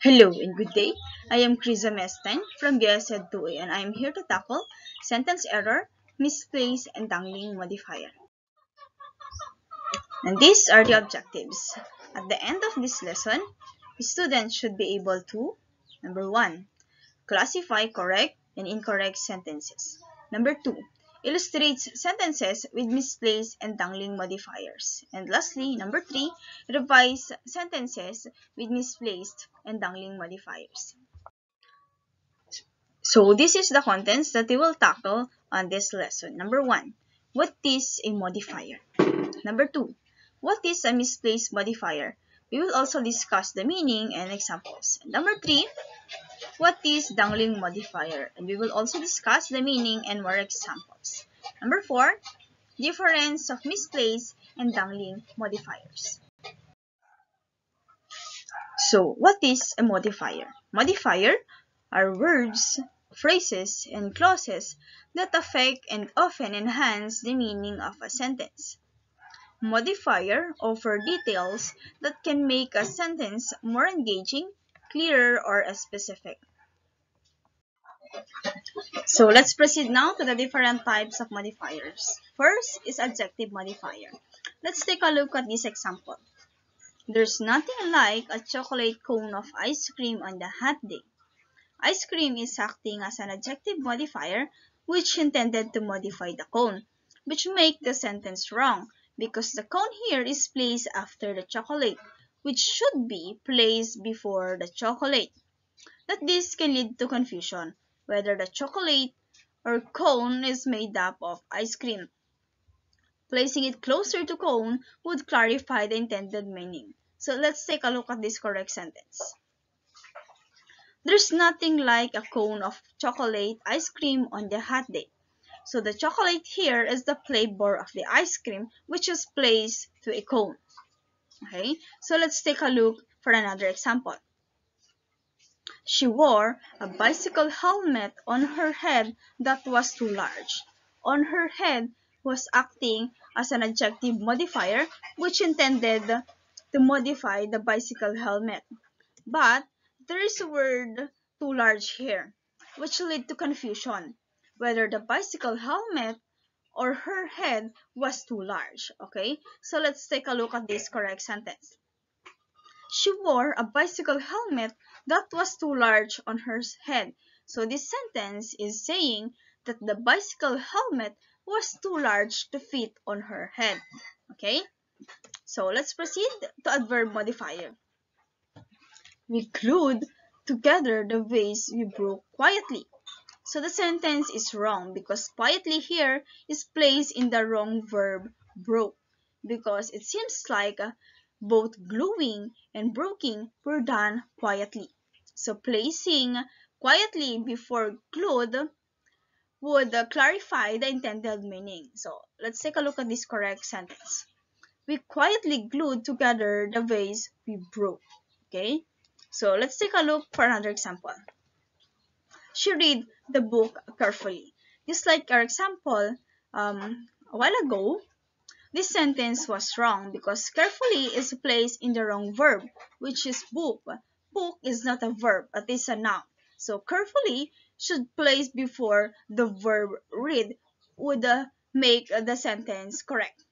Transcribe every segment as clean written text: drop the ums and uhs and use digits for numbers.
Hello and good day. I am Krisa Mestein from GSED 2A and I am here to tackle sentence error, misplace, and dangling modifier. And these are the objectives. At the end of this lesson, the student should be able to: number 1, classify correct and incorrect sentences. Number 2, illustrates sentences with misplaced and dangling modifiers. And lastly, number 3, revise sentences with misplaced and dangling modifiers. So this is the contents that we will tackle on this lesson. Number 1, what is a modifier? Number 2, what is a misplaced modifier? We will also discuss the meaning and examples. Number 3, what is dangling modifier? And we will also discuss the meaning and more examples. Number 4, difference of misplaced and dangling modifiers. So what is a modifier? Modifier are words, phrases, and clauses that affect and often enhance the meaning of a sentence. Modifier offer details that can make a sentence more engaging, clearer, or specific. So let's proceed now to the different types of modifiers. First is adjective modifier. Let's take a look at this example. There's nothing like a chocolate cone of ice cream on the hot day. Ice cream is acting as an adjective modifier which intended to modify the cone, which make the sentence wrong because the cone here is placed after the chocolate, which should be placed before the chocolate. That this can lead to confusion whether the chocolate or cone is made up of ice cream. Placing it closer to cone would clarify the intended meaning. So let's take a look at this correct sentence. There's nothing like a cone of chocolate ice cream on the hot day. So the chocolate here is the flavor of the ice cream which is placed to a cone. Okay, so let's take a look for another example. She wore a bicycle helmet on her head that was too large. On her head was acting as an adjective modifier which intended to modify the bicycle helmet. But there is a word too large here, which led to confusion whether the bicycle helmet or her head was too large. Okay, so let's take a look at this correct sentence. She wore a bicycle helmet that was too large on her head. So this sentence is saying that the bicycle helmet was too large to fit on her head. Okay, so let's proceed to adverb modifier. We glued together the vase we broke quietly. So the sentence is wrong because quietly here is placed in the wrong verb broke, because it seems like both gluing and broking were done quietly. So placing quietly before glued would clarify the intended meaning. So let's take a look at this correct sentence. We quietly glued together the vase we broke. Okay, so let's take a look for another example. She read the book carefully. Just like our example a while ago, this sentence was wrong because carefully is placed in the wrong verb, which is book. Book is not a verb, it is a noun. So carefully should place before the verb read would make the sentence correct.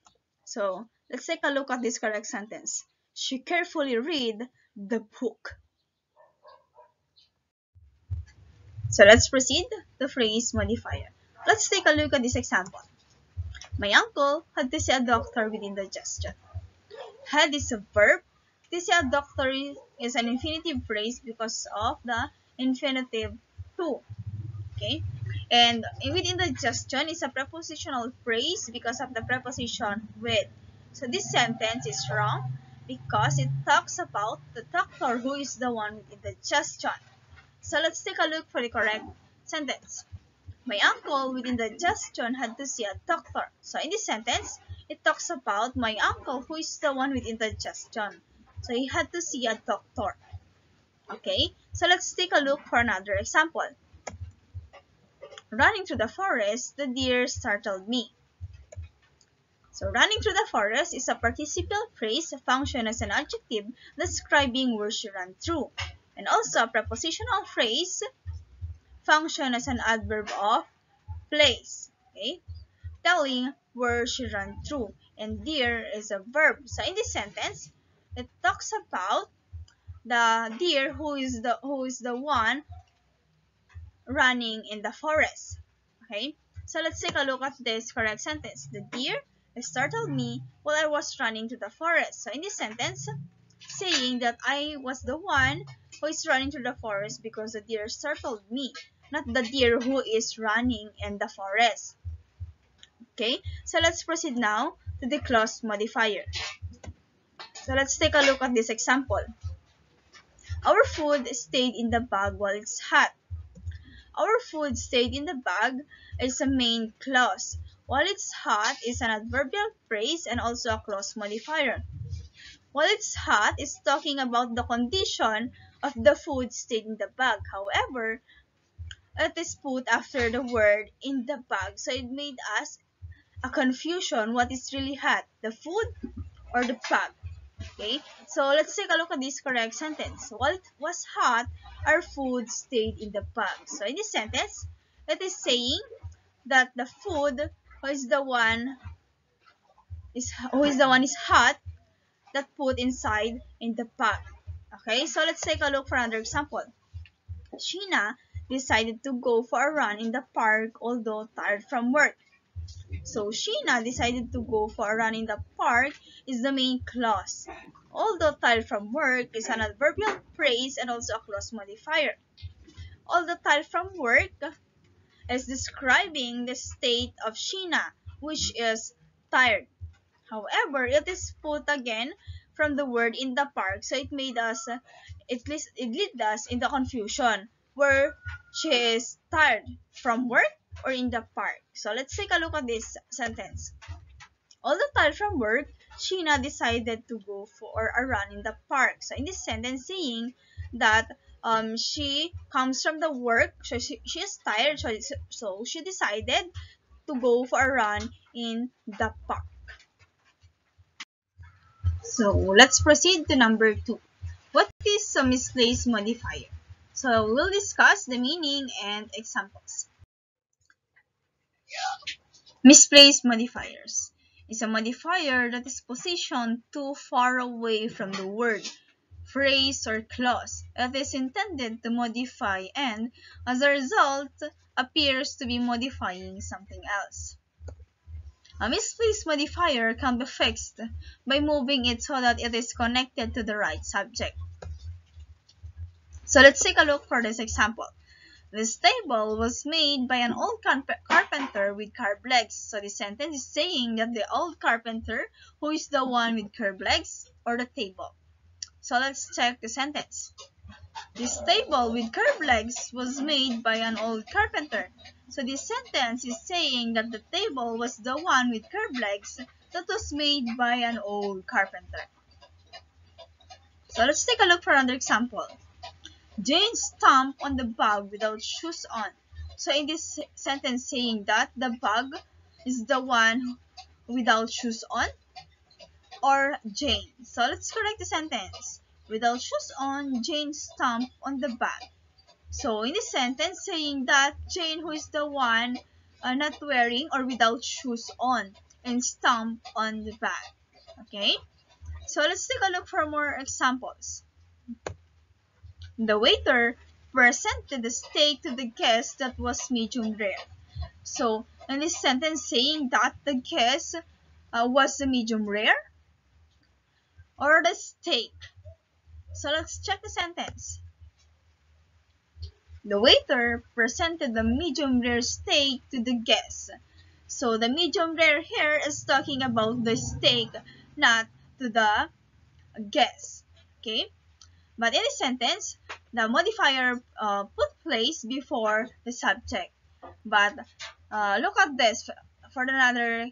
So let's take a look at this correct sentence. She carefully read the book. So let's proceed to phrase modifier. Let's take a look at this example. My uncle had to see a doctor with indigestion. Had is a verb. To see a doctor is an infinitive phrase because of the infinitive to. Okay? And with indigestion is a prepositional phrase because of the preposition with. So this sentence is wrong because it talks about the doctor who is the one with indigestion. So let's take a look for the correct sentence. My uncle with indigestion had to see a doctor. So in this sentence, it talks about my uncle who is the one with indigestion. So he had to see a doctor. Okay, so let's take a look for another example. Running through the forest, the deer startled me. So running through the forest is a participial phrase function as an adjective describing where she ran through. And also, a prepositional phrase function as an adverb of place. Okay? Telling where she ran through. And deer is a verb. So in this sentence, it talks about the deer who is the one running in the forest. Okay? So let's take a look at this correct sentence. The deer startled me while I was running to the forest. So in this sentence, saying that I was the one who is running to the forest because the deer startled me, not the deer who is running in the forest. Okay, so let's proceed now to the clause modifier. So let's take a look at this example. Our food stayed in the bag while it's hot. Our food stayed in the bag is a main clause, while it's hot is an adverbial phrase and also a clause modifier. While it's hot is talking about the condition of the food stayed in the bag. However, it is put after the word in the bag, so it made us a confusion what is really hot, the food or the bag. Okay, so let's take a look at this correct sentence. While it was hot, our food stayed in the bag. So in this sentence, it is saying that the food who is the one is hot that put inside in the bag. Okay, so let's take a look for another example. Sheena decided to go for a run in the park although tired from work. So Sheena decided to go for a run in the park is the main clause. Although tired from work is an adverbial phrase and also a clause modifier. Although tired from work is describing the state of Sheena, which is tired. However, it is put again from the word in the park, so it made us, it led us into confusion where she is tired from work or in the park. So let's take a look at this sentence. Although tired from work, Sheena decided to go for a run in the park. So in this sentence, saying that she comes from the work, so she is tired, so she decided to go for a run in the park. So let's proceed to number 2. What is a misplaced modifier? So we'll discuss the meaning and examples. Misplaced modifiers is a modifier that is positioned too far away from the word, phrase, or clause. It is intended to modify and, as a result, appears to be modifying something else. A misplaced modifier can be fixed by moving it so that it is connected to the right subject. So let's take a look for this example. This table was made by an old carpenter with curved legs. So the sentence is saying that the old carpenter, who is the one with curved legs, or the table. So let's check the sentence. This table with curved legs was made by an old carpenter. So this sentence is saying that the table was the one with curved legs that was made by an old carpenter. So let's take a look for another example. Jane stomped on the bug without shoes on. So in this sentence saying that the bug is the one without shoes on or Jane. So let's correct the sentence. Without shoes on, Jane stomped on the bag. So in this sentence saying that Jane, who is the one not wearing or without shoes on, and stomp on the bag. Okay? So let's take a look for more examples. The waiter presented the steak to the guest that was medium rare. So in this sentence saying that the guest was the medium rare or the steak. So let's check the sentence. The waiter presented the medium rare steak to the guest. So the medium rare here is talking about the steak, not to the guest. Okay? But in this sentence, the modifier put place before the subject. But look at this for another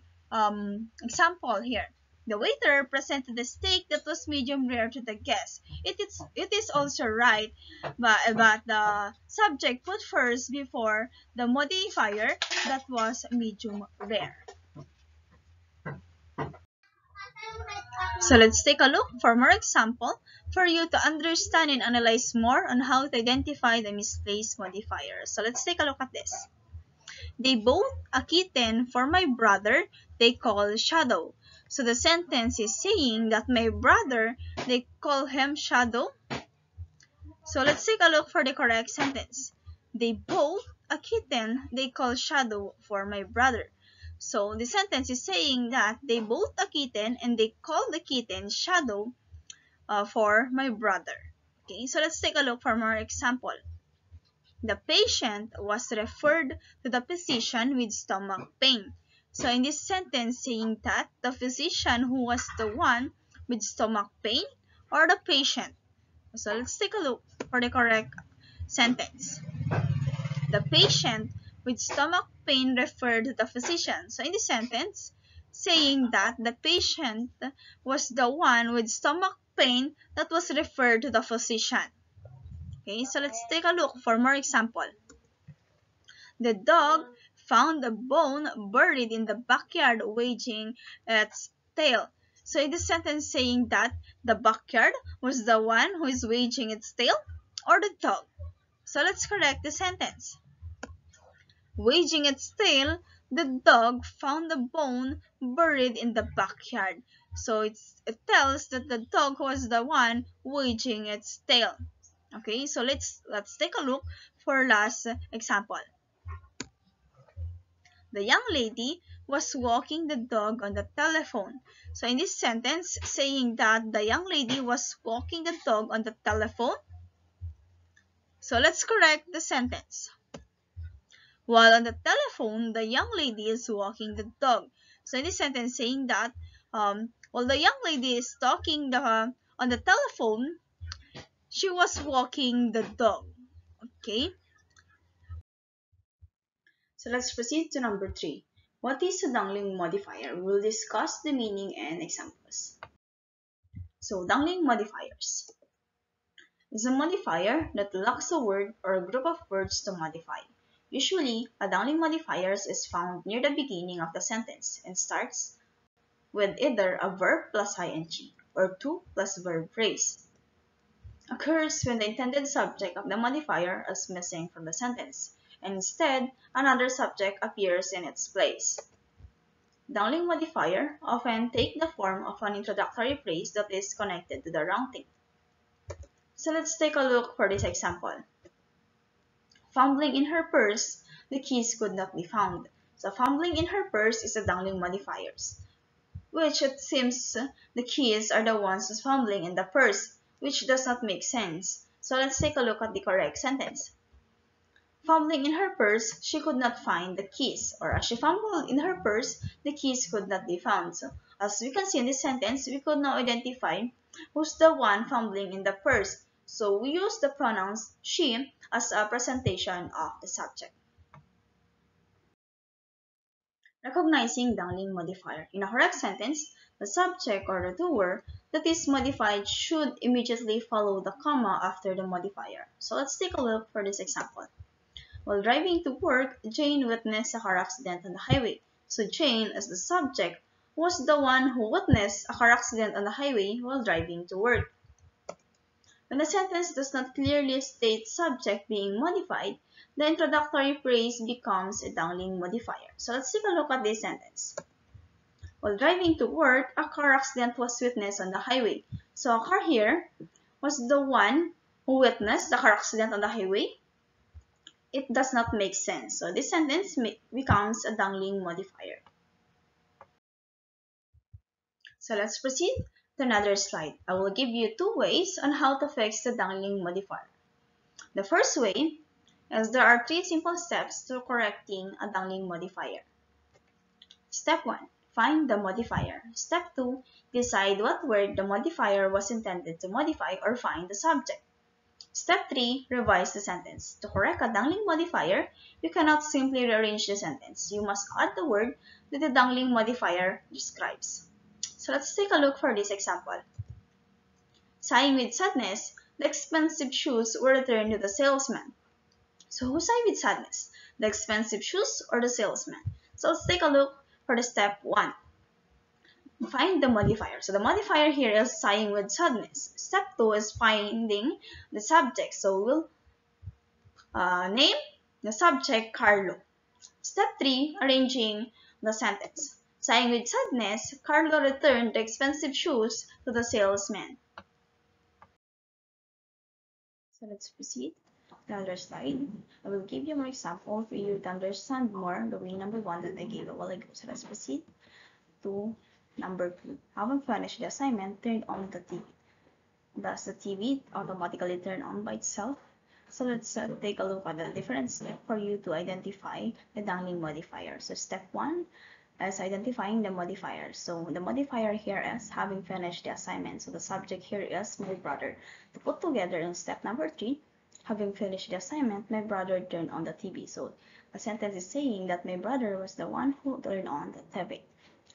example here. The waiter presented the steak that was medium rare to the guest. It is also right, but the subject put first before the modifier that was medium rare. So let's take a look for more example for you to understand and analyze more on how to identify the misplaced modifier. So let's take a look at this. They bought a kitten for my brother they call Shadow. So the sentence is saying that my brother, they call him Shadow. So let's take a look for the correct sentence. They bought a kitten they call Shadow for my brother. So the sentence is saying that they bought a kitten and they call the kitten Shadow for my brother. Okay, so let's take a look for more example. The patient was referred to the physician with stomach pain. So in this sentence saying that the physician who was the one with stomach pain or the patient. So let's take a look for the correct sentence. The patient with stomach pain referred to the physician. So in this sentence, saying that the patient was the one with stomach pain that was referred to the physician. Okay, so let's take a look for more example. The dog found a bone buried in the backyard wagging its tail. So in this sentence saying that the backyard was the one who is wagging its tail or the dog. So let's correct the sentence. Wagging its tail, the dog found a bone buried in the backyard. So it tells that the dog was the one wagging its tail. Okay, so let's take a look for last example. The young lady was walking the dog on the telephone. So in this sentence, saying that the young lady was walking the dog on the telephone. So let's correct the sentence. While on the telephone, the young lady is walking the dog. So in this sentence, saying that while the young lady is talking on the telephone, she was walking the dog. Okay. So let's proceed to number 3. What is a dangling modifier? We will discuss the meaning and examples. So dangling modifiers is a modifier that lacks a word or a group of words to modify. Usually, a dangling modifier is found near the beginning of the sentence and starts with either a verb plus ing or to plus verb phrase. Occurs when the intended subject of the modifier is missing from the sentence, and instead, another subject appears in its place. Dangling modifier often take the form of an introductory phrase that is connected to the wrong thing. So let's take a look for this example. Fumbling in her purse, the keys could not be found. So fumbling in her purse is a dangling modifier, which it seems the keys are the ones who's fumbling in the purse, which does not make sense. So let's take a look at the correct sentence. Fumbling in her purse, she could not find the keys. Or as she fumbled in her purse, the keys could not be found. So as we can see in this sentence, we could now identify who's the one fumbling in the purse. So we use the pronouns she as a presentation of the subject. Recognizing dangling modifier. In a correct sentence, the subject or the doer that is modified should immediately follow the comma after the modifier. So let's take a look for this example. While driving to work, Jane witnessed a car accident on the highway. So Jane, as the subject, was the one who witnessed a car accident on the highway while driving to work. When a sentence does not clearly state subject being modified, the introductory phrase becomes a dangling modifier. So let's take a look at this sentence. While driving to work, a car accident was witnessed on the highway. So a car here was the one who witnessed the car accident on the highway. It does not make sense. So this sentence becomes a dangling modifier. So let's proceed to another slide. I will give you 2 ways on how to fix the dangling modifier. The first way is there are 3 simple steps to correcting a dangling modifier. Step 1. Find the modifier. Step 2. Decide what word the modifier was intended to modify or find the subject. Step 3. Revise the sentence. To correct a dangling modifier, you cannot simply rearrange the sentence. You must add the word that the dangling modifier describes. So let's take a look for this example. Sighing with sadness, the expensive shoes were returned to the salesman. So who sighed with sadness? The expensive shoes or the salesman? So let's take a look for the step 1. Find the modifier. So the modifier here is sighing with sadness. Step 2 is finding the subject. So we'll name the subject Carlo. Step 3, arranging the sentence. Sighing with sadness, Carlo returned the expensive shoes to the salesman. So let's proceed to the other slide. I will give you more example for you to understand more the way number 1 that I gave a while ago. So let's proceed to number 2. Having finished the assignment, turn on the TV. Does the TV automatically turn on by itself? So let's take a look at the different steps for you to identify the dangling modifier. So step 1 is identifying the modifier. So the modifier here is having finished the assignment. So the subject here is my brother. To put together in step number 3, having finished the assignment, my brother turned on the TV. So the sentence is saying that my brother was the one who turned on the TV.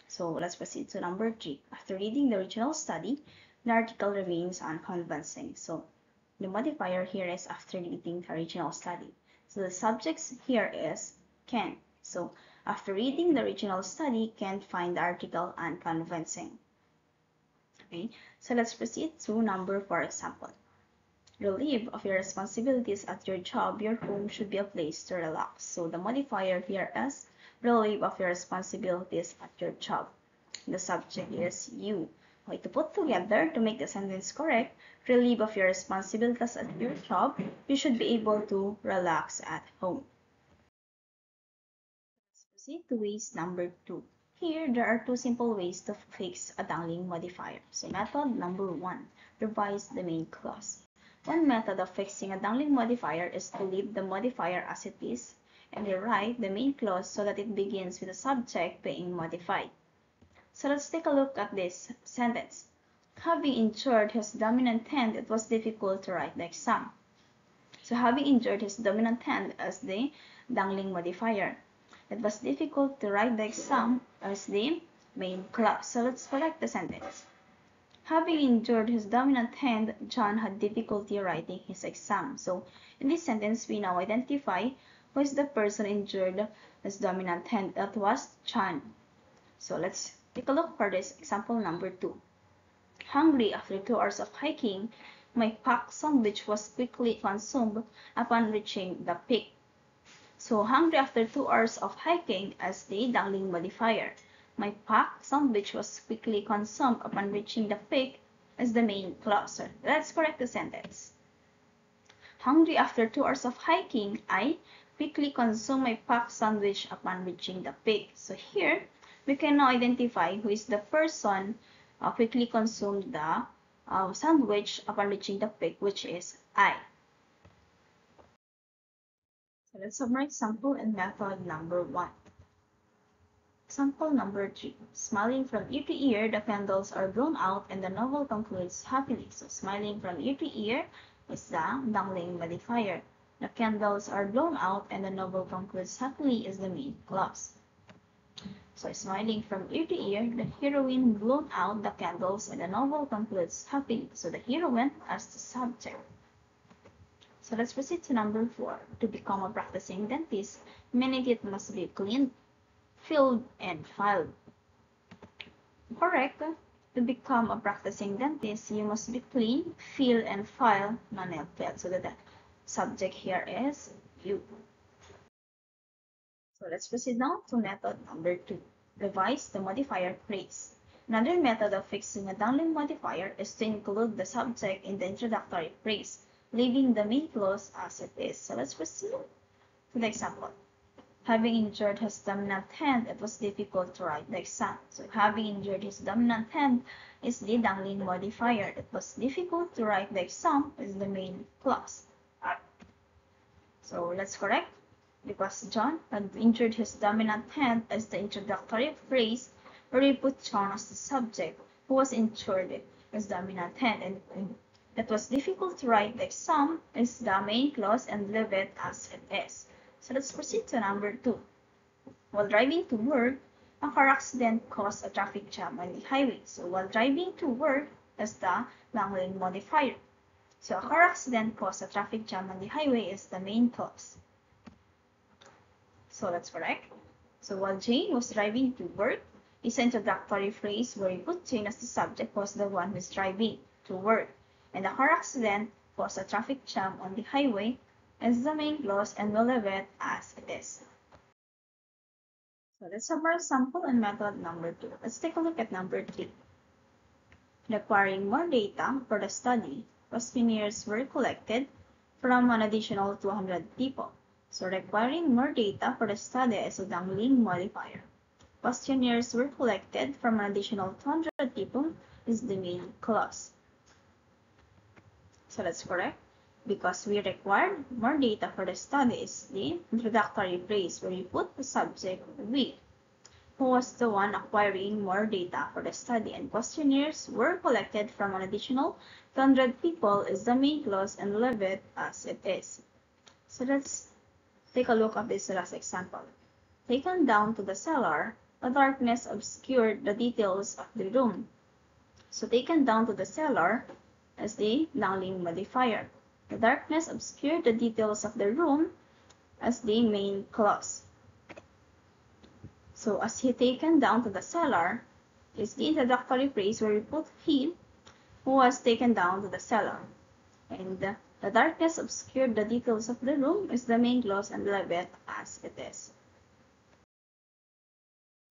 So let's proceed to number 3. After reading the original study, the article remains unconvincing. So the modifier here is after reading the original study. So the subject here is can. So after reading the original study, can find the article unconvincing. Okay, so let's proceed to number 4 example. Relieved of your responsibilities at your job, your home should be a place to relax. So the modifier here is relieved of your responsibilities at your job. The subject is you. Okay, to put together to make the sentence correct, relieved of your responsibilities at your job, you should be able to relax at home. Let's proceed to ways number 2. Here, there are 2 simple ways to fix a dangling modifier. So method number 1, revise the main clause. One method of fixing a dangling modifier is to leave the modifier as it is and rewrite the main clause so that it begins with the subject being modified. So let's take a look at this sentence. Having injured his dominant hand, it was difficult to write the exam. So having injured his dominant hand as the dangling modifier. It was difficult to write the exam as the main clause. So let's correct the sentence. Having injured his dominant hand, John had difficulty writing his exam. So in this sentence, we now identify who is the person injured his dominant hand. That was John. So let's take a look for this example number 2. Hungry after 2 hours of hiking, my packed sandwich was quickly consumed upon reaching the peak. So hungry after 2 hours of hiking as the dangling modifier. My packed sandwich was quickly consumed upon reaching the peak as the main clause. Let's correct the sentence. Hungry after 2 hours of hiking, I quickly consumed my packed sandwich upon reaching the peak. So here, we can now identify who is the person quickly consumed the sandwich upon reaching the peak, which is I. So let's have more example in method number 1. Example number 3. Smiling from ear to ear, the candles are blown out and the novel concludes happily. So smiling from ear to ear is the dangling modifier. The candles are blown out and the novel concludes happily is the main clause. So smiling from ear to ear, the heroine blown out the candles and the novel concludes happily. So the heroine as the subject. So let's proceed to number 4. To become a practicing dentist, many teeth must be cleaned, filled, and filed. Correct. To become a practicing dentist, you must be clean, fill, and file non-nail filled. So the subject here is you. So let's proceed now to method number 2. Revise the modifier phrase. Another method of fixing a dangling modifier is to include the subject in the introductory phrase, leaving the main clause as it is. So let's proceed to the example. Having injured his dominant hand, it was difficult to write the exam. So having injured his dominant hand is the dangling modifier. It was difficult to write the exam is the main clause. So let's correct. Because John had injured his dominant hand as the introductory phrase, where we put John as the subject who was injured his dominant hand, and it was difficult to write the exam is the main clause and leave it as it is. So let's proceed to number 2. While driving to work, a car accident caused a traffic jam on the highway. So while driving to work is the dangling modifier. So a car accident caused a traffic jam on the highway is the main clause. So that's correct. So while Jane was driving to work, is an introductory phrase where you put Jane as the subject was the one who is driving to work, and the car accident was a traffic jam on the highway as the main clause and will leave it as it is. So let's have our example and method number 2. Let's take a look at number 3. Requiring more data for the study, questionnaires were collected from an additional 200 people. So requiring more data for the study is a dangling modifier. Questionnaires were collected from an additional 200 people is the main clause. So that's correct. Because we required more data for the study is the introductory phrase where you put the subject we, who was the one acquiring more data for the study, and questionnaires were collected from an additional 200 people is the main clause and leave it as it is. So let's take a look at this last example. Taken down to the cellar, the darkness obscured the details of the room. So taken down to the cellar is the dangling modifier. The darkness obscured the details of the room as the main clause. So as he taken down to the cellar is the introductory phrase where we put he who was taken down to the cellar. And the darkness obscured the details of the room is the main clause and leave it as it is.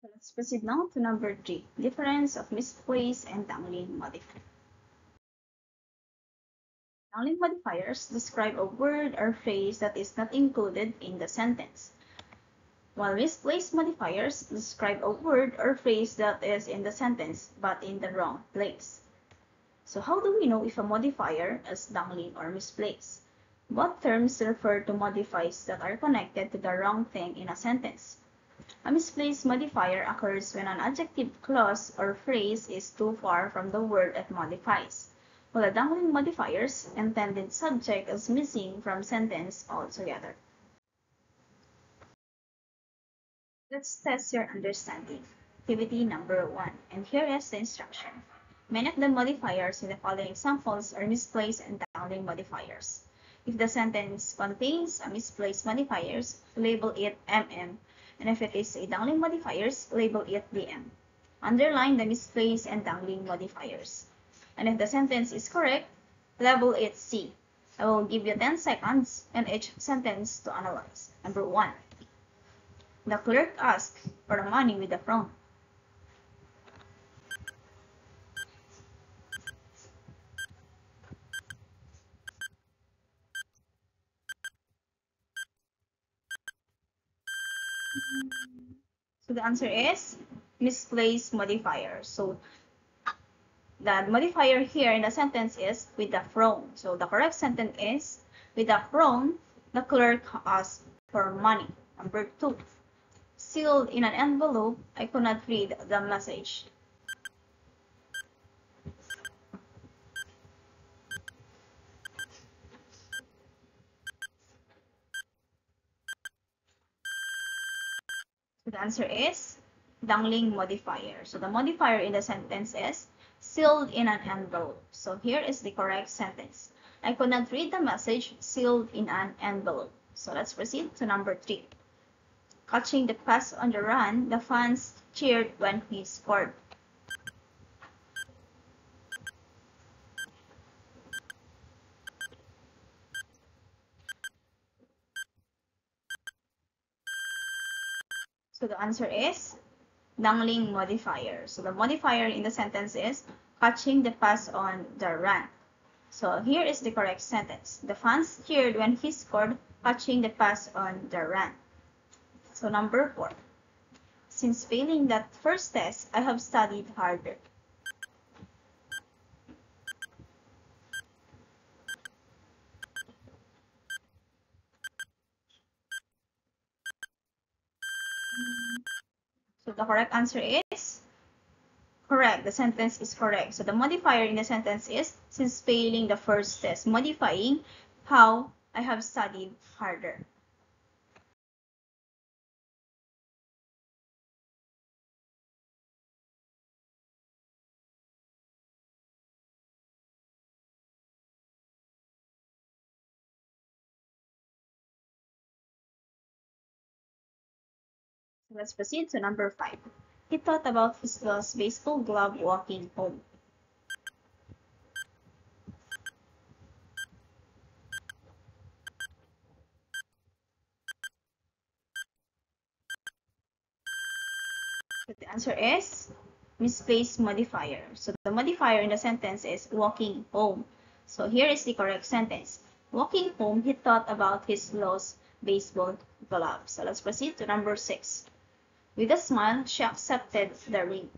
So let's proceed now to number 3, difference of misplaced and dangling modifier. Dangling modifiers describe a word or phrase that is not included in the sentence, while misplaced modifiers describe a word or phrase that is in the sentence but in the wrong place. So how do we know if a modifier is dangling or misplaced? Both terms refer to modifiers that are connected to the wrong thing in a sentence. A misplaced modifier occurs when an adjective clause or phrase is too far from the word it modifies, while a dangling modifier's intended subject is missing from sentence altogether. Let's test your understanding. Activity number 1, and here is the instruction. Many of the modifiers in the following examples are misplaced and dangling modifiers. If the sentence contains a misplaced modifiers, label it MM, and if it is a dangling modifiers, label it DM. Underline the misplaced and dangling modifiers. And if the sentence is correct, label it C. I will give you 10 seconds in each sentence to analyze. Number 1. The clerk asked for the money with the frown. So the answer is misplaced modifier. So the modifier here in the sentence is with the frown. So the correct sentence is with the frown, the clerk asked for money. Number 2. Sealed in an envelope, I could not read the message. So the answer is dangling modifier. So the modifier in the sentence is sealed in an envelope. So here is the correct sentence. I could not read the message sealed in an envelope. So let's proceed to number 3. Catching the pass on the run, the fans cheered when he scored. So the answer is dangling modifier. So the modifier in the sentence is catching the pass on the run. So here is the correct sentence. The fans cheered when he scored, catching the pass on the run. So number 4. Since failing that first test, I have studied harder. So the correct answer is correct. The sentence is correct. So the modifier in the sentence is since failing the first test, modifying how I have studied harder. So let's proceed to number 5. he thought about his lost baseball glove walking home. So the answer is misplaced modifier. So the modifier in the sentence is walking home. So here is the correct sentence. Walking home, he thought about his lost baseball glove. So let's proceed to number 6. With a smile, she accepted the ring.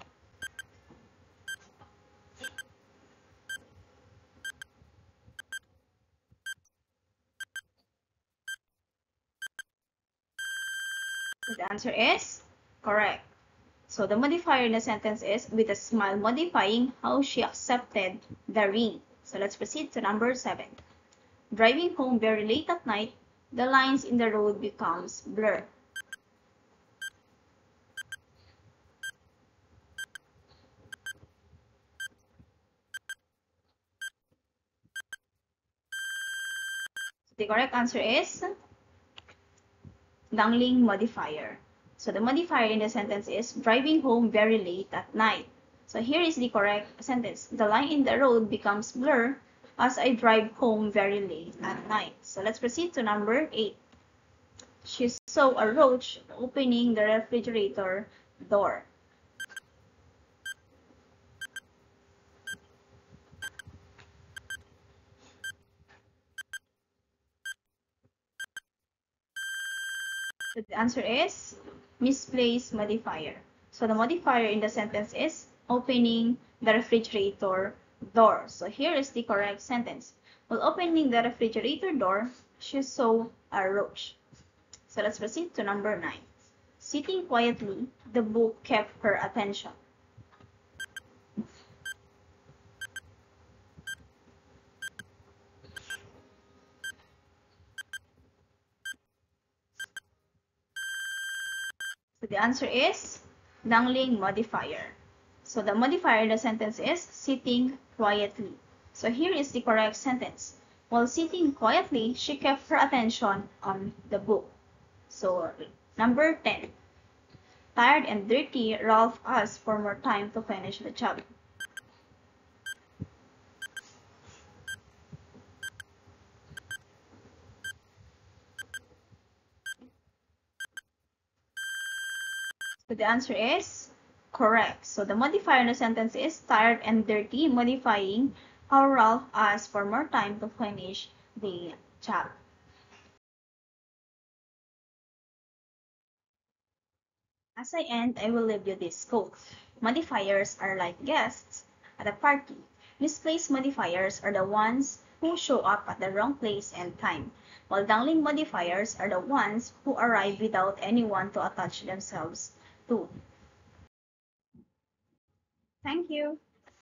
So the answer is correct. So the modifier in the sentence is with a smile, modifying how she accepted the ring. So let's proceed to number 7. Driving home very late at night, the lines in the road becomes blur. So the correct answer is dangling modifier. So the modifier in the sentence is driving home very late at night. So here is the correct sentence. The line in the road becomes blur as I drive home very late at night. So let's proceed to number 8. She saw a roach opening the refrigerator door. So the answer is misplaced modifier. So the modifier in the sentence is opening the refrigerator door. So here is the correct sentence. While opening the refrigerator door, she saw a roach. So let's proceed to number 9. Sitting quietly, the book kept her attention. So the answer is dangling modifier. So the modifier in the sentence is sitting quietly. So here is the correct sentence. While sitting quietly, she kept her attention on the book. So number 10. Tired and dirty, Ralph asked for more time to finish the job. So the answer is correct. So the modifier in the sentence is tired and dirty, modifying how Ralph asked for more time to finish the job. As I end, I will leave you this quote. Modifiers are like guests at a party. Misplaced modifiers are the ones who show up at the wrong place and time, while dangling modifiers are the ones who arrive without anyone to attach themselves to. Thank you.